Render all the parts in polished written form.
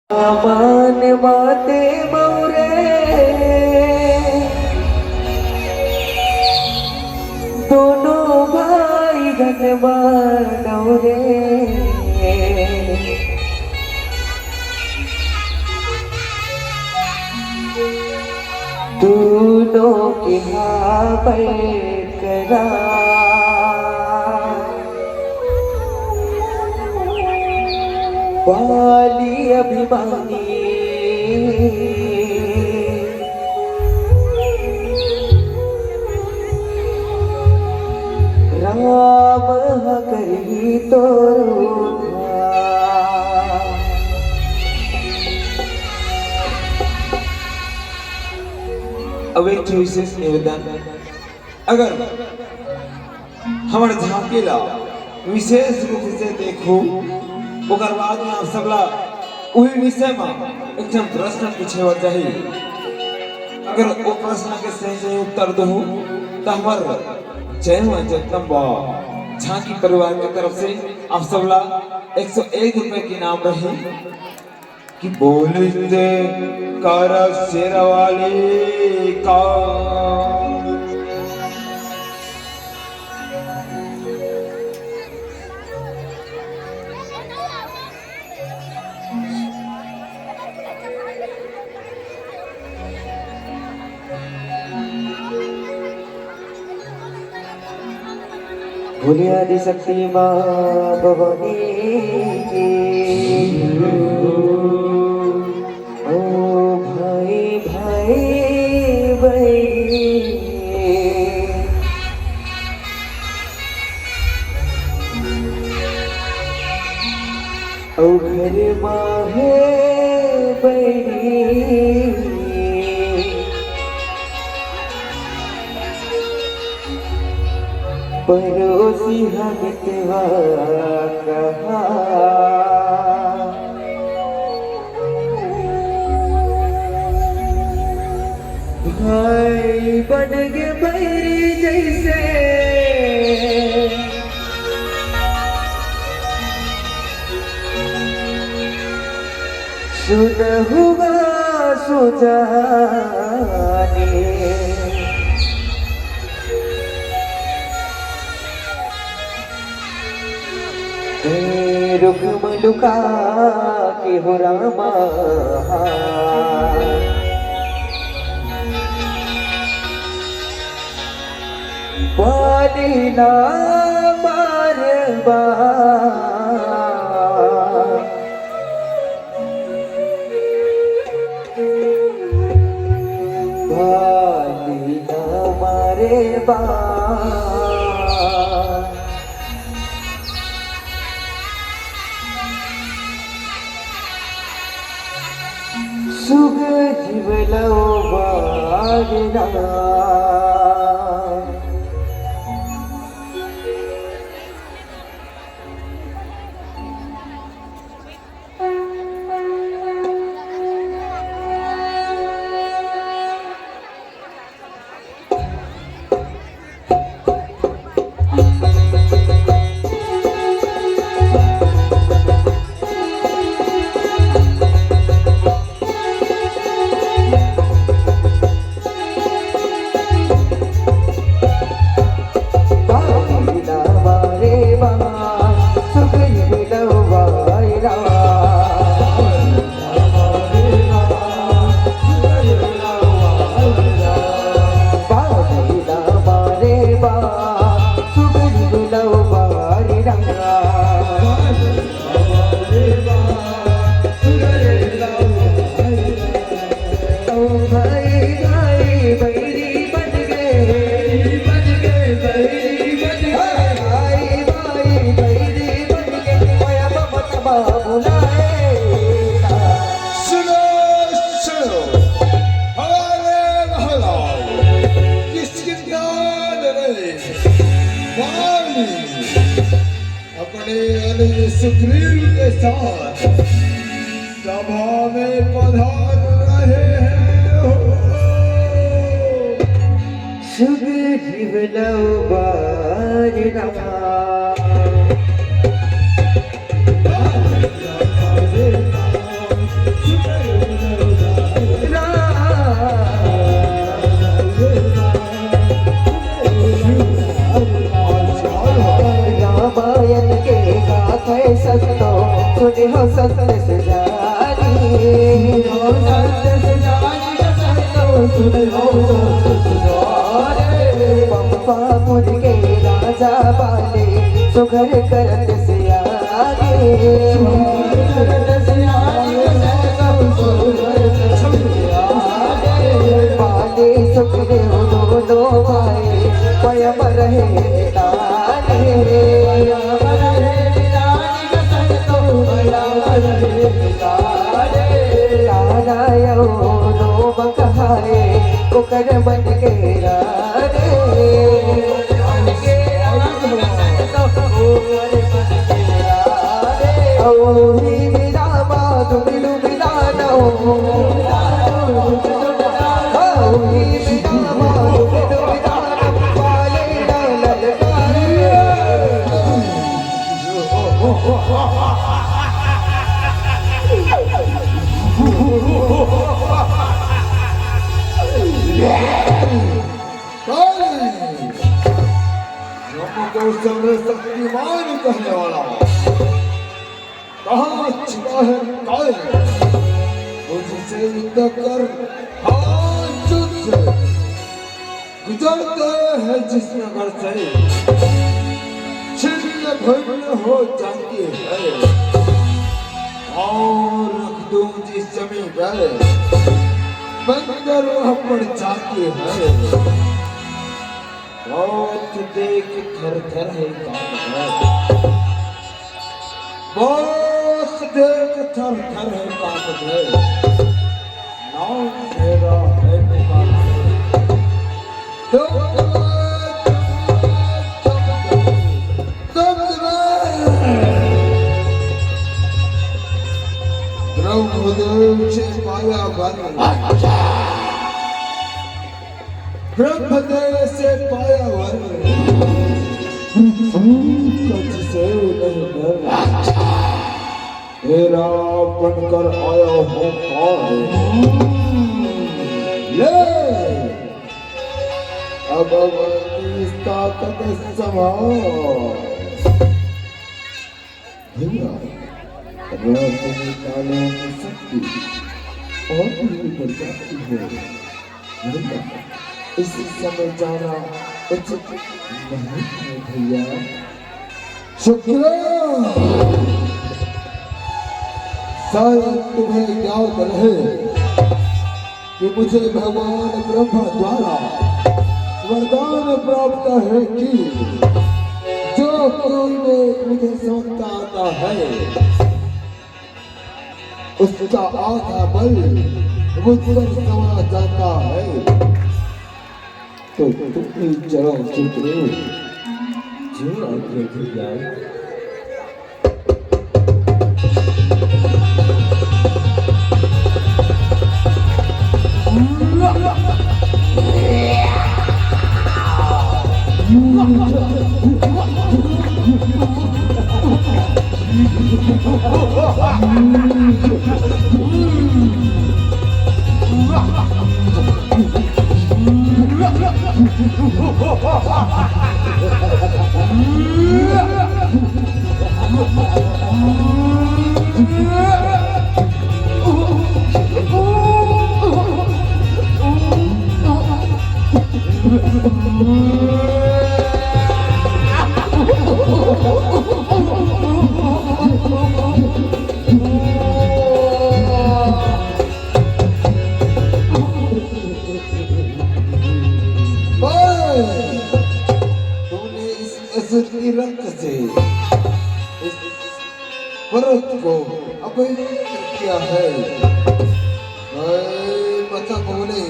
मान माते मौरे दोनों भाई धनवान रे। दोनों के करा वाली अभिमानी राम करी तो अब एक विशेष निवेदन अगर हमारे झांकीला विशेष रूप से देखो ओकर बाद में आप सबला वही विषय में एक प्रश्न पूछे चाहिए। अगर वो प्रश्न के सही सही उत्तर दो तो हमारे जय जगदम्बा झांकी परिवार की तरफ से आप सबला 101 रुपए की नाम रही कि बोलते कर शेरवाली का भोले आदि शक्ति माँ भवानी की ओ भाई भाई बहनी ओ घर माँ है बहनी पड़ोसी हम तेवा कहा भाई बन गए बैरी जैसे सुन हुआ सुजाने रुक मलुका के हो रामा पानी ना मार पानी ना मारे बा सुग जीवलो वाजना सुग्रीव के साथ सभा में पधार रहे हैं। सुग्रीव लौबार पंपापुर के राजा बाले सुघर करत से आगे बाले सुघर दोनों भाई पयम रहे कुकर बन के शक्तिमान कहने वाला कहाँ छिपा है कायल मुझसे युद्ध कर हाथ से गुजरते हैं जिस नगर से छिन्न भिन्न हो जाती है और रख दूं जिस जमीन पर बंदर वह पड़ जाती है बहुत देख थर थर है बहुत देख थर थर है कामत है नाम मेरा है पुकार ब्रह्मदेव से पाया ब्रह्मदेव से पाया वर कच से नहीं डर मेरा बनकर आया हूँ ले अब अपनी ताकत भैया कालों की शक्ति और भी बढ़ जाती है इस समय जाना उचित नहीं है भैया शुक्र शायद तुम्हें याद रहे कि मुझे भगवान ब्रह्मा द्वारा वरदान प्राप्त है कि जो कोई मुझे सौंपता आता है उसका आधा बल मुझ पर समा जाता है तो तुम चलो शुक्र जो आगे जाए रक्त से इस व्रत को अपवित्र किया है बच्चा बोले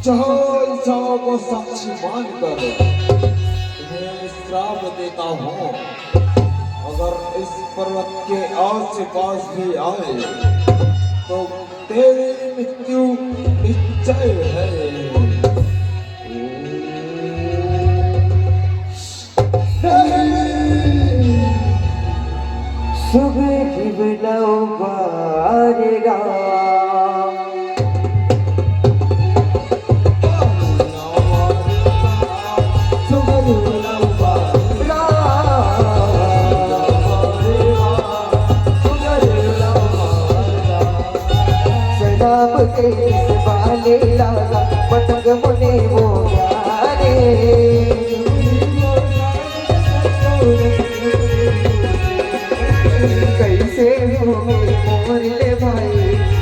चाहो इच्छाओं को साक्षी मानकर तुम्हें श्राप देता हूँ अगर इस पर्वत के आस पास भी आए तो तेरी मृत्यु निश्चय है सुबह जीवनों बारेगा शराब के इस वाले लागा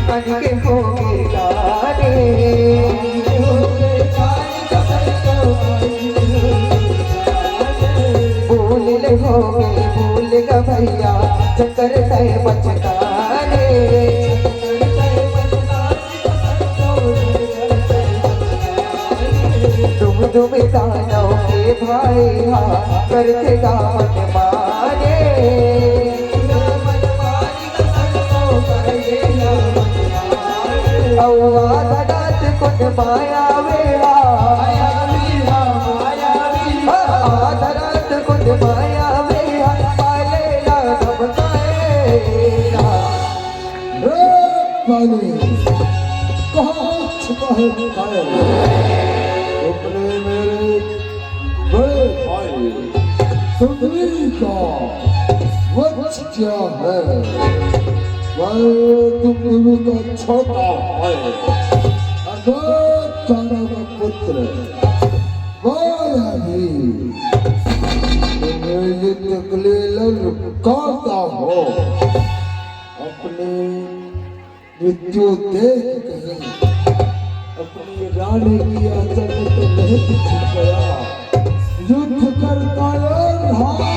अनके होंगे गाने भूल होंगे भूल गा भैया चक्कर तय बचकाने तुम दानों के भाई हाँ करते दामन मारे आवाज़ कुछ माया वेला आदरात कुछ माया वेला पाले ला धमकाएगा पानी कहाँ छुपा है अपने मेरे बड़े भाई सुंदरी का वच क्या है मैं तुम दोनों का छोटा भाई अगर तारा का पुत्र माया भी तुम्हें ये तकलीफ करता हो अपने मृत्यु देख कहीं अपनी रानी की आंचल में तो नहीं छिप गया युद्ध कर कायर हाय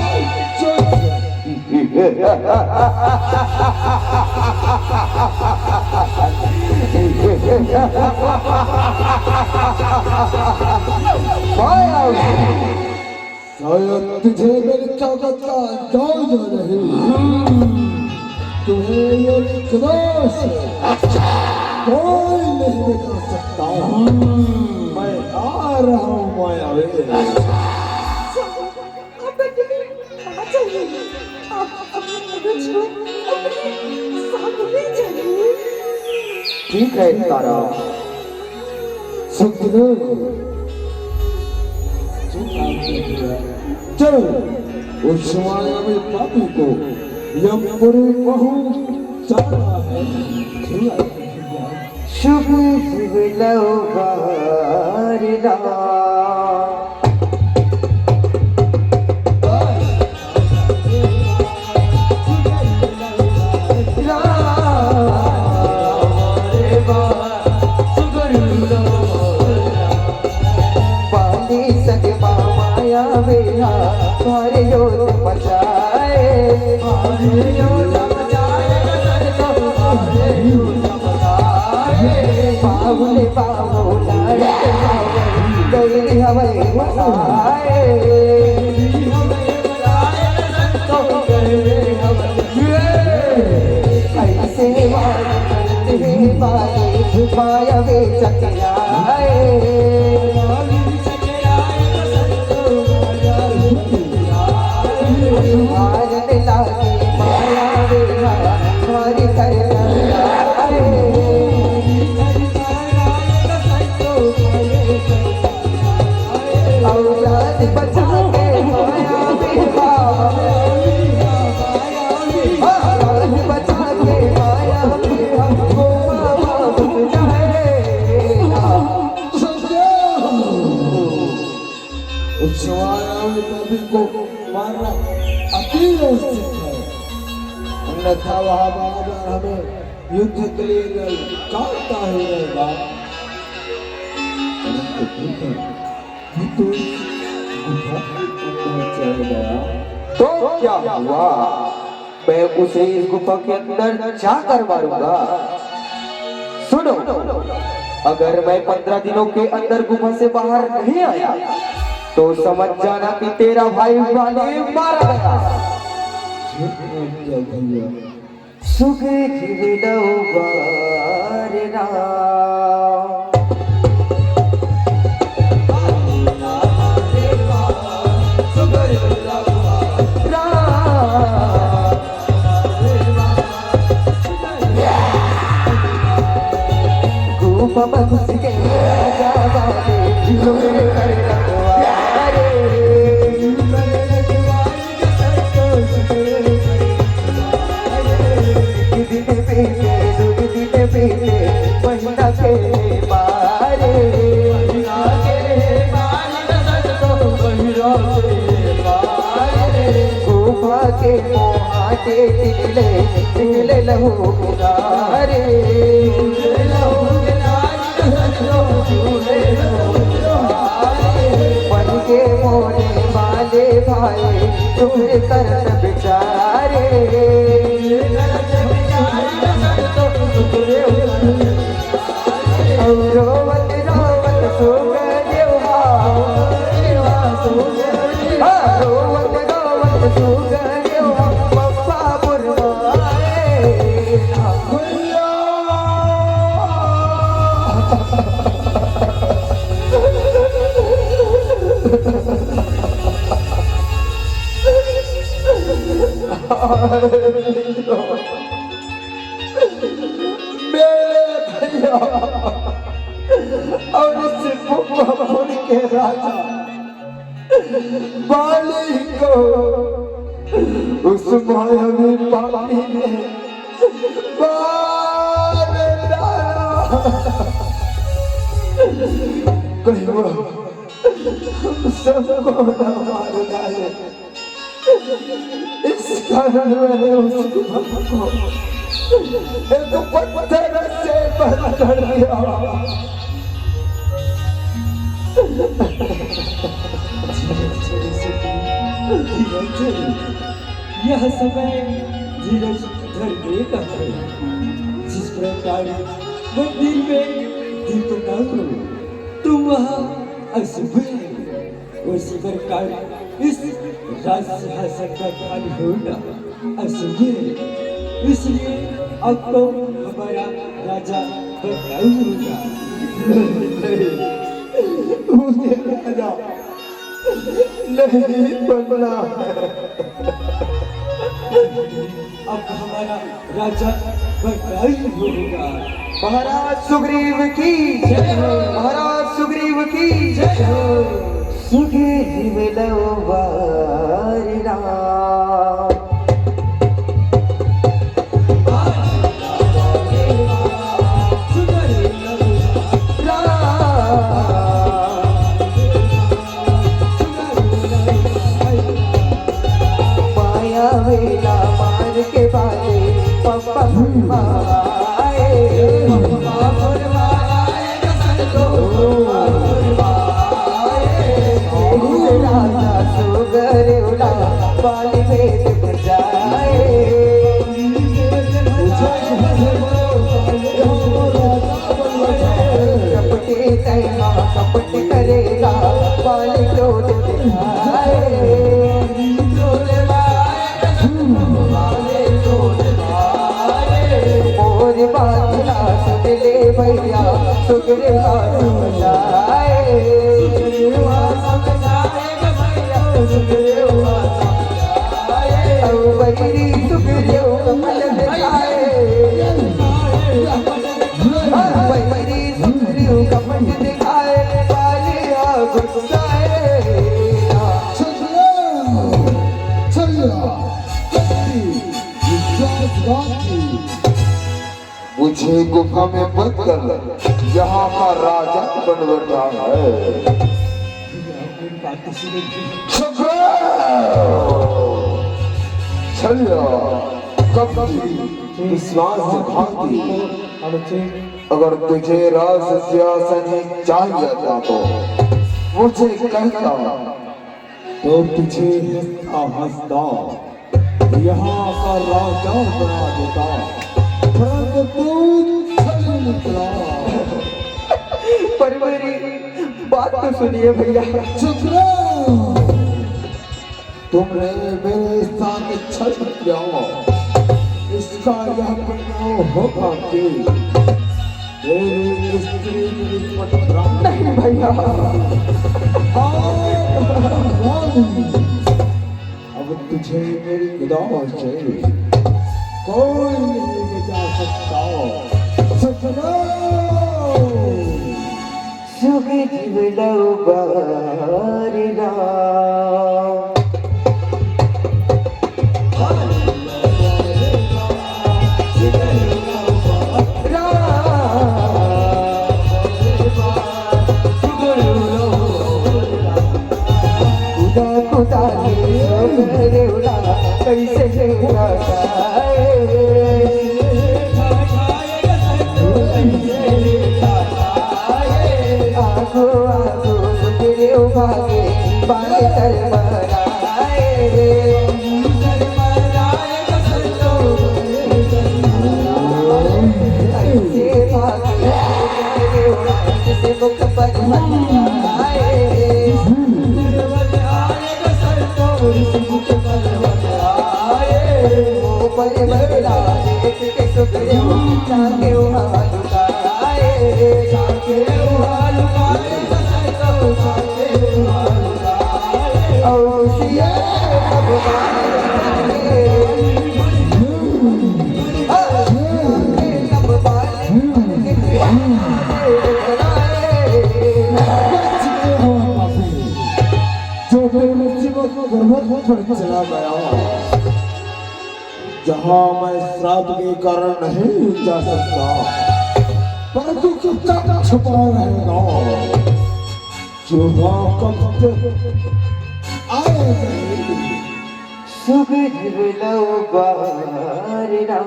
शायद तुझे मेरी ताकत का अंदाजा नहीं तुम्हें ये क्रोध कोई नहीं बचा सकता मैं आ रहा हूँ मायावी ठीक है तारा सुंदर चल उस मायावी पापी को यमपुरी पहुंचाना है शुभ लव बारिना माया वेहा तुम्हारे योद बचाए बाबुले बाबुला गई हवाई मसाए ऐसे माया वे चकराए माया वेहा हमारी औलाद बचा के माया वेहा औलाद बचा के माया वेहा को बाप जाएगा उस मायावी पापी को मारना अति उचित है अन्यथा वह बार हमें युद्ध के लिए काटता ही रहेगा परंतु ठीक है तो गुफा पहुंच गया तो क्या हुआ मैं उसे इस गुफा के अंदर जाकर मारूंगा सुनो अगर मैं 15 दिनों के अंदर गुफा से बाहर नहीं आया तो समझ जाना कि तेरा भाई वाले मारा गया सुख जीवनो बारना गुफा घुस के जावाले लोगे कर महीना के बारे गुफा के मोहाटे तिले लहू गारे करत बिचारे रोवत रोवत सुग देवा रोवत रोवत सुग देवा पप्पा बुरवाए मेरे भैया और इस पुष्पपुर के राजा बाली को उस मायावी पापी ने मार डाला। कहीं वो हम सबको न मार डाले, इस कारण मैंने उसको एक पत्थर से बंद कर दिया। यह समय धीरज धरने का है। जिस प्रकार मंदिर में दीप न हो तुम वहाँ अशुभ है, उसी प्रकार इस राज सिंहासन का खाली होना अशुभ है। इसलिए आपको हमारा राजा बनाऊंगा। मुझे राजा नहीं बनना। अब हमारा राजा बनाऊंगा। महाराज सुग्रीव की जय हो, महाराज सुग्रीव की जय हो। सुग्रीव लव वारि राम वेला मार के बाले पप्पा फुलवाए पप्पा फुलवाए संतो फुलवाए राजा सुगरेवला बाली भेद बजाए कपटे तैना कपट करेगा बाली क्रोध दिखाए बादला सुन ले भैया सुग्रीवा समझाए सुग्रीवा समझाए भैया सुग्रीवा समझाए अब बजरी सुग्रीव कमल दिखाए बजरी सुग्रीव कमल दिखाए बालिया गुस्साए मुझे गुफा में बंद कर यहाँ का राजा बन बैठा है। चलिए कब विश्वास दिखाती, अगर तुझे राज सिंहासन चाहिए था तो मुझे कहता तो तुझे हंसता हंसता यहाँ का राजा बना देता। पर मेरी बात तो सुनिए भैया। चुप रहो, तुमने मेरे साथ छल किया, इसका यह परिणाम होगा कि मेरी स्त्री नहीं भैया। अब तुझे मेरी गिदाव से कोई नहीं बचा सकता। सुग्रीव लव वारि राम खुदा कैसे आगो आगो सुग्रीव भागे बाले तर बनाए जाके उहाल पाए तो जाके उहाल पाए औशिया सब बाले सब जो तेरे मुसीबत को गर्भवत छोड़ चला गया जहाँ मैं श्राप के कारण नहीं जा सकता परंतु चुपचाप छुपा रहेगा जो वहाँ कब तक आएगा सुगंध लो बारिना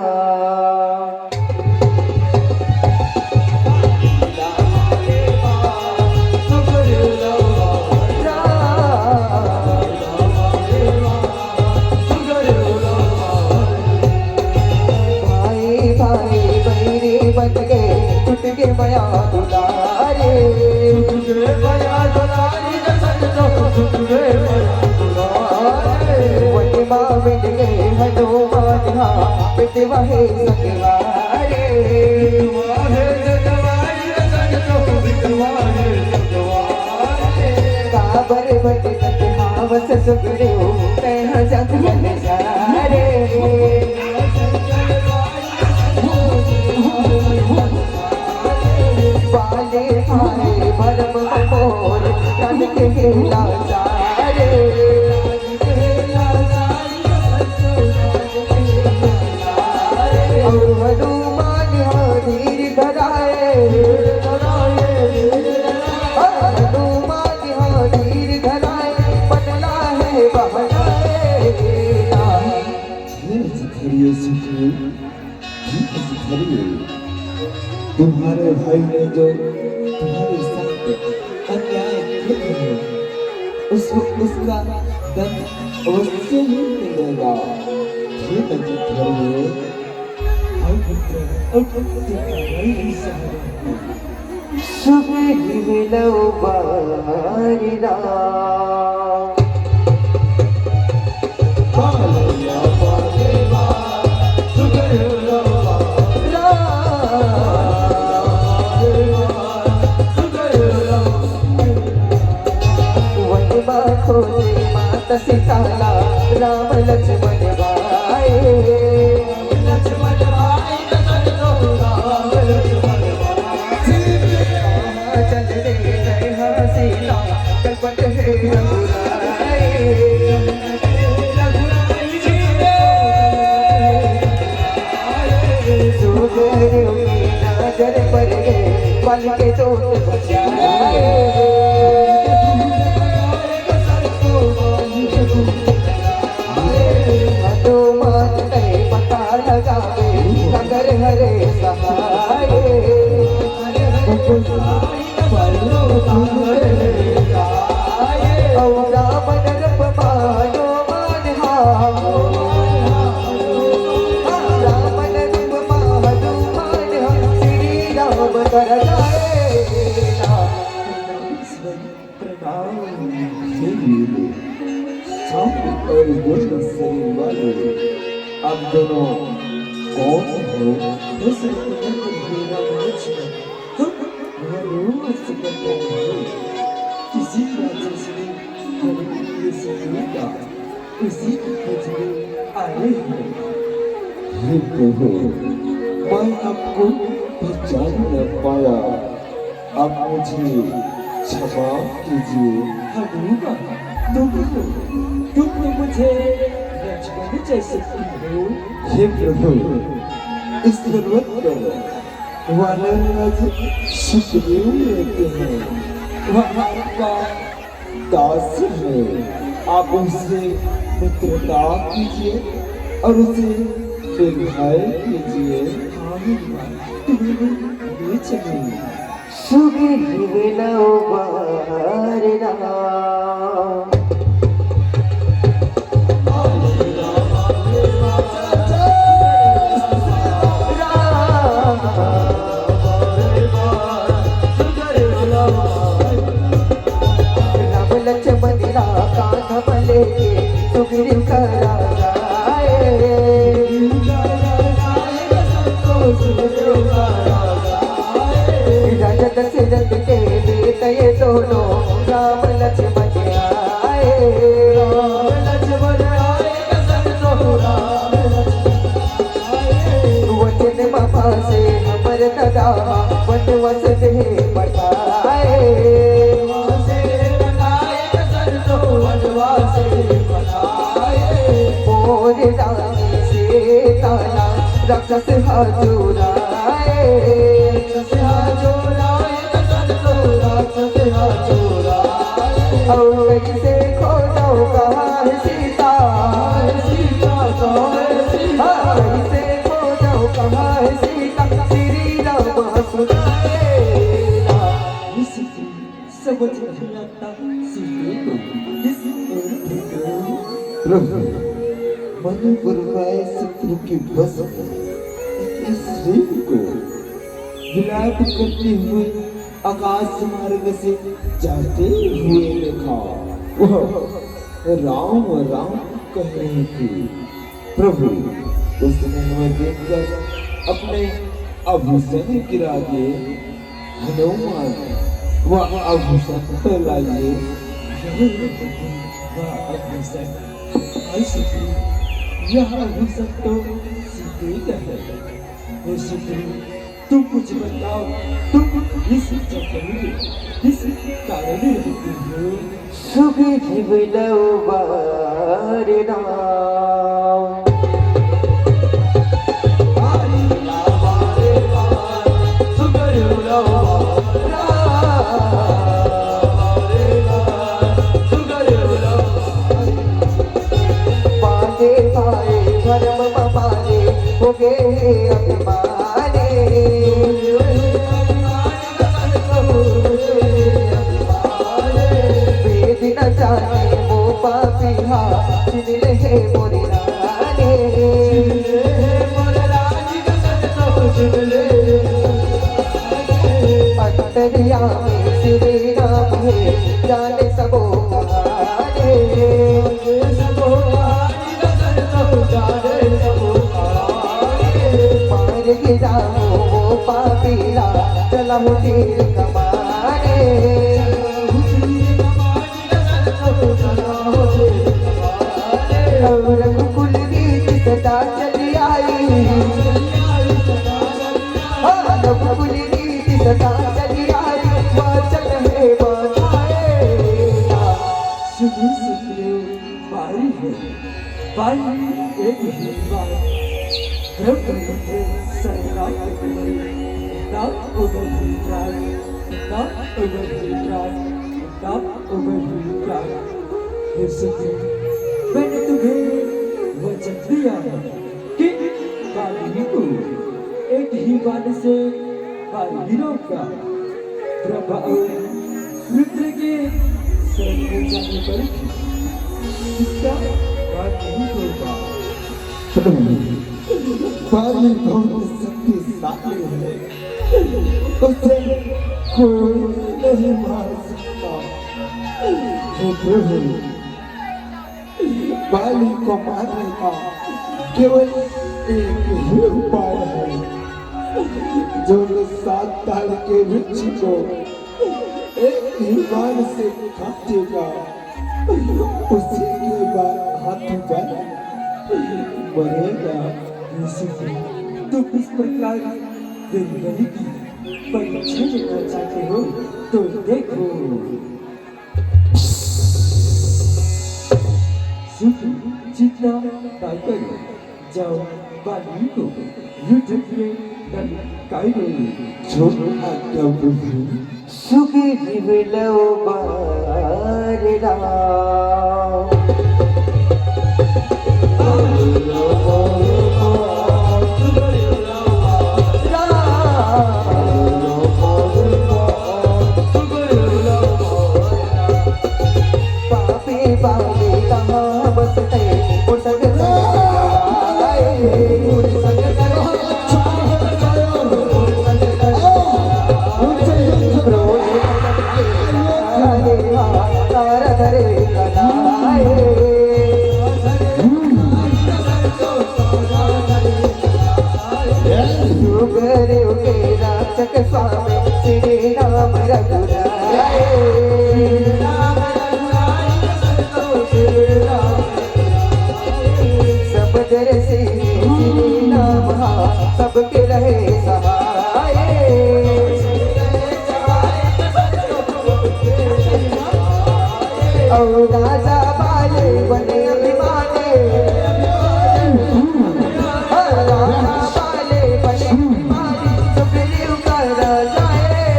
टूट के बया दुलारे टूट के बया दुलारी टूट के बया दुलारे वही माँ मिल गए हनुमान हाँ बेटे वहे सगवारे वहे सगवारी काबर बट हाँ बस सुगरे हो कह जंगल जा रे बाले हारे भरम मोर तन के हेला सारे और हनुमान धीर धराए हनुमान धीर धराए बदला है बहनाए तुम्हारे भाई ने जो तुम्हारे साथ अन्याय किया है उसका दंड अवश्य ही मिलेगा ठीक है चित्रिए सुगंध लो बारिना माता सीताला राम लक्ष्मण भाई लक्ष्मण भाई राम लक्ष्मण भाई चल रे जय सीता कलपत है रघुराई जी सुगरे की नजर पर गए पल के चोट बचाए हनुमान करे पता लगावे नगर हरे सहाय और रावण रूप मानो मान रावण रूप मानो मान श्री राम कर जाए और गुण शरीर वाले अब दोनों कौन हो किसी राज्य से उसी आए हैं हे प्रभु मैं आपको पहचान न पाया अब मुझे क्षमा कीजिए तुम तो मुझे लक्ष्मण जैसे हो हे प्रभु इस पर्वत पर वानरराज सुखदेव रहते हैं वह आपका दास है आप उससे मित्रता कीजिए और उसे निर्भय कीजिए तुम्हें चलिए सुगंध लो बारिना लक्ष्मण कांध मले सुग्रीव करा जाए दशरथ के बेट ये दोनों राम लक्ष्मण आए। राम लक्ष्मण आए दशरथ राम वचन मामा से हमर दादा वनवास दे पठाए। मोर रानी से ताला राक्षस हाजुराए। और कैसे खोजो कहाँ है सीता, कैसे खोजो कहाँ है सीता, श्री राम सुनाए। इसी समझ नहीं आता सीते को किस ओर भेजूं। प्रभु मन बुलवाए शत्रु के बस में इस रेत को विलाप करते हुए आकाश मार्ग से जाते हुए देखा। वह राम राम कह रहे थे। प्रभु उसने हमें देखकर अपने आभूषण गिरा दिए। हनुमान वह आभूषण लाइए। यह आभूषण तो सीते का है। हे सीते, तुम कुछ बताओ, तुम इस जंगल में किस कारण रहती हो? सुख जीवनौ बारना धर्म हमारे हो गए अभिमाने। वेद न जाने वो पापिहा जिन रहे मोरे राने। अंतर्यामी श्री राम है जाने सबो कहाने। मार गिराओ वो पापीला चला हो तीर कमाने। रघुकुल रीत सदा चली आई। रघुकुल रीत सदा चली आई। वाचन है बताएगा। सुनी सुनियो बारी है, बारी एक ही बात। ब्रह्म मुझे सरनाम करे, नाम उबरविराज, नाम उबरविराज, नाम उबरविराज। हे सती, मैंने तुम्हें वचन दिया है कि बाली को एक ही बाण से बाली रोका। ब्रह्मा और रुद्र के सर को जाने पर इसका बात नहीं होगा। बाली बहुत शक्तिशाली है, उसे कोई नहीं मार सकता। हे प्रभु, बाली को मारने का केवल एक ही उपाय है। जो 7 ताल के वृक्ष को एक ही बाण से काटेगा, उसी के बाद हाथी पर मरेगा। तुम इस प्रकार दिलबरी की परीक्षा लेना चाहते हो तो देखो। सुखी जितना ताकत जाओ बाली को युद्ध में ललकारो। जो आज्ञा प्रभु। सुखी जीवनौ बारना पापी बाली कहाँ बसते उठक राक्षक स्वामी श्री राम के रहे सहाय। और राजा बाले बने अभिमानी, राजा बाले बने अभिमानी, सुग्रीव का राजा है।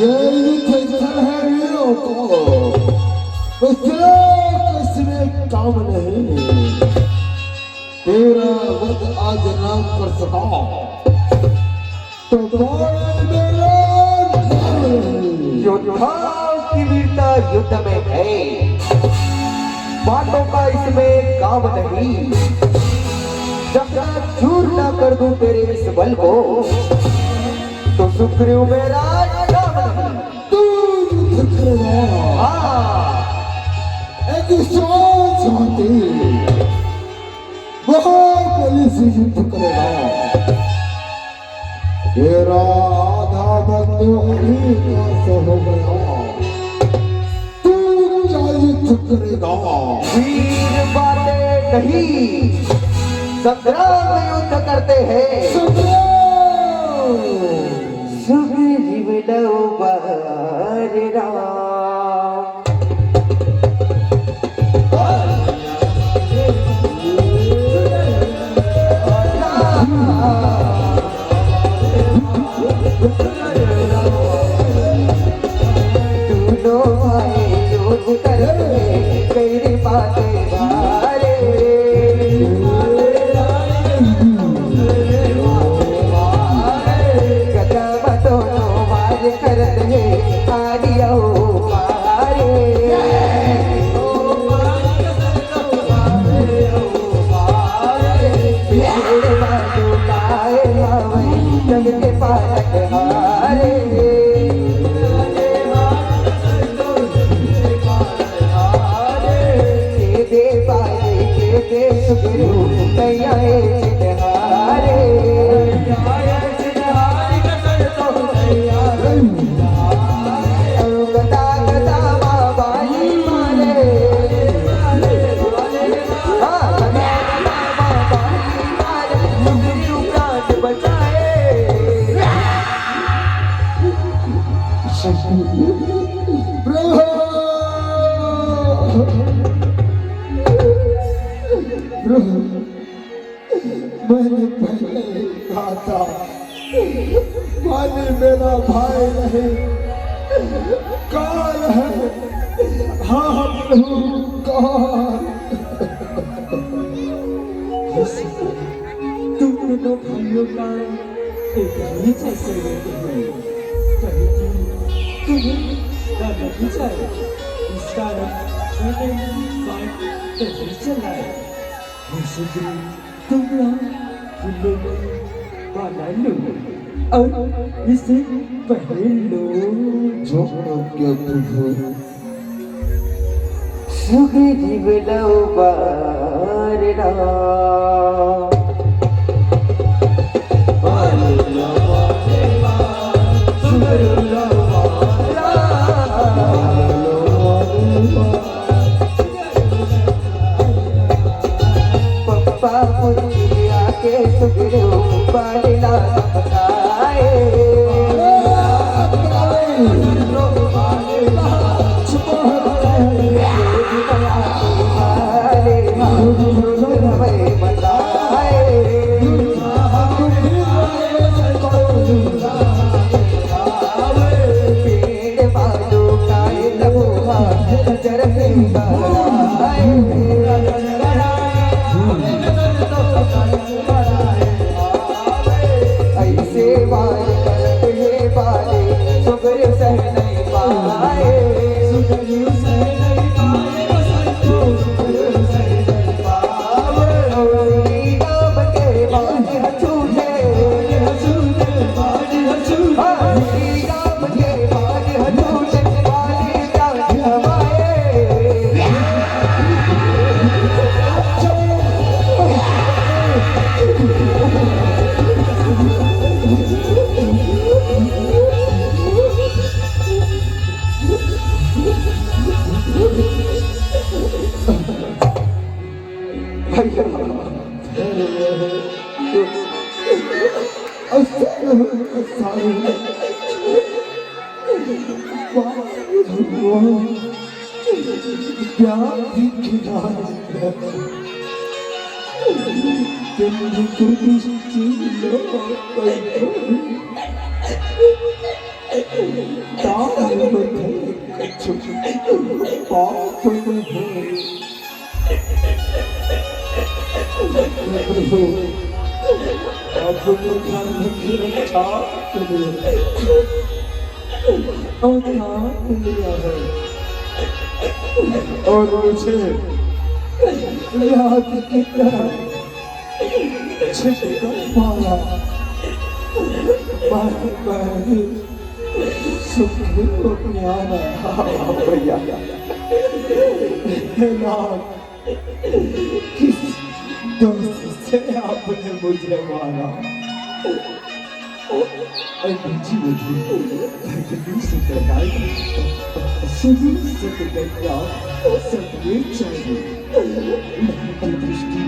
ये युद्ध स्थल है वीरों को, उससे किसने काम नहीं। तेरा वध आज ना कर सका तो बाण मेरा योद्धाओं की वीरता युद्ध में है, बातों का इसमें काम नहीं। जब तक चूर ना कर दूं तेरे इस बल को, तो सुग्रीव मेरा काम नहीं। तू युद्ध करेगा, एक शांति महाबली से युद्ध करेगा। तेरा आधा बंधु अभी नाश हो गया, तू क्या युद्ध करेगा। वीर बातें नहीं, संग्राम में युद्ध करते हैं। सुग्रीव लव बार राम। तेरी बातें भारे, कदम दोनों मार करत है आरियो पारे। मेरे बाजू लाए हवाई जग के पालक हारे। सुग्रीव कैया चिन्हारे, गदा गदा बाबाई मारे, बाबाई मारे, सुग्रीव प्राण बचाए। मैंने पहले ही कहा था, माली मेरा भाई नहीं काल है। हाँ प्रभु काल। तुम दोनों भाइयों का एक ही जैसे रहते हैं, कहीं तुम्हें न लगी जाए इस कारण मैंने बात नहीं चलाए। तुम फूलों में बाला लो और इसे पहन लो। जो आज्ञा प्रभु। सुग्रीव लव बार राम। पप्पा पुरिया के सुग्रीव बालिला बताए। और मुझे याद की तरह छिपकर मारा मारी सुखी को प्यारा भैया किस दोस्त से आपने मुझे मारा शुरू से गंगा सबने चाहिए दृष्टि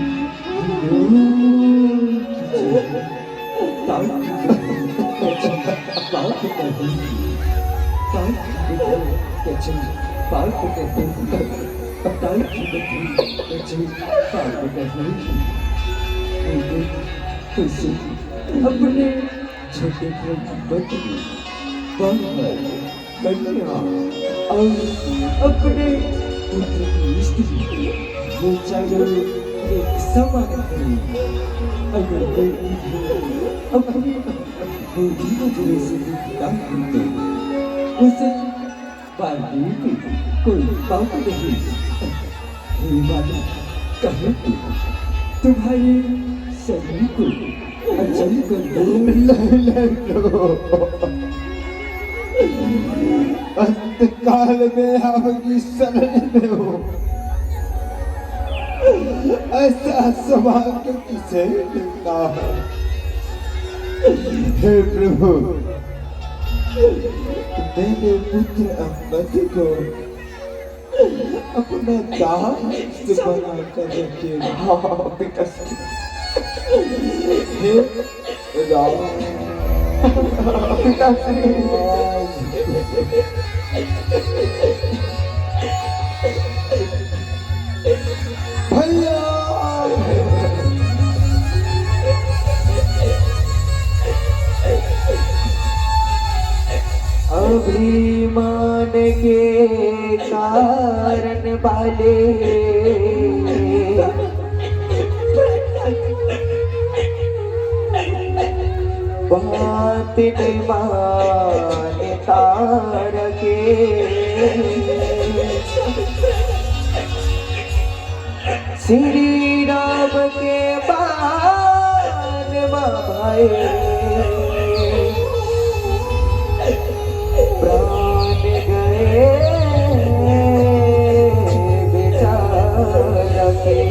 अपने छोटे बच्चे कन्या और अपने पुत्र की स्त्री वो चारों एक समान है। अगर वे अपने बुद्धि जुड़े से विकास करते उसे पालने में कोई पाप नहीं। हे माता कहे तुम्हारे शरीर को अचल अंतकाल में आपकी शरण में हो ऐसा सौभाग्य किसे मिलता है। हे प्रभु मेरे पुत्र अहमद को अपना दास बना कर रखिएगा। हे राम भैया अभिमान के कारण वाले बात तार के श्री राम के बाण भाई प्राण गए बेचारा के।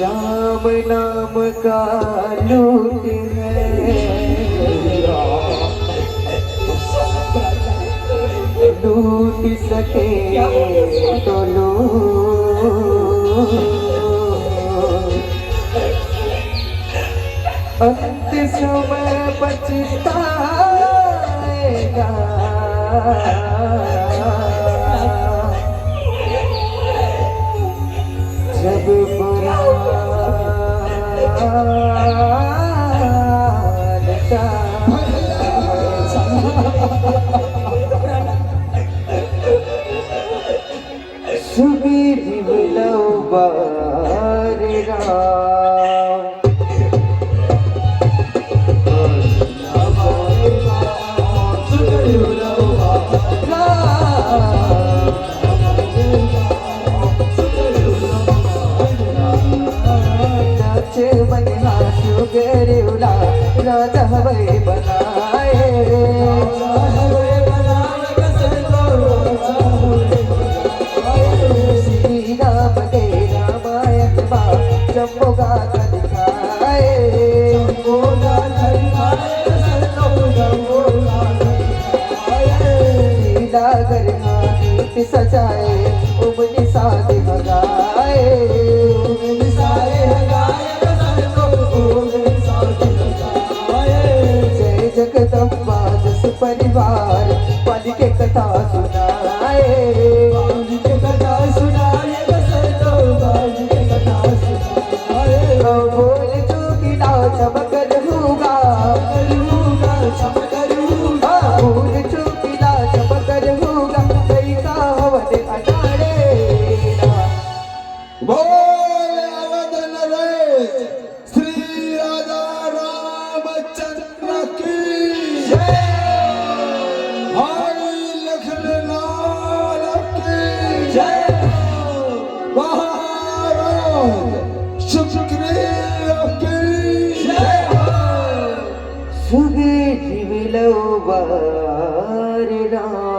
राम नाम का लूट है लूट सके तो लो अंत समय बचता जब सुबीर लो बार राजा हवे बनाए श्री राम के रामायण जम्मू का दिखाए लीला कर सजाए उमनी साथ भगाए श्री राजा रामचंद्र की भाई लखनलाल की महाराज शुक्रिया की सुगे जीविलो बार राम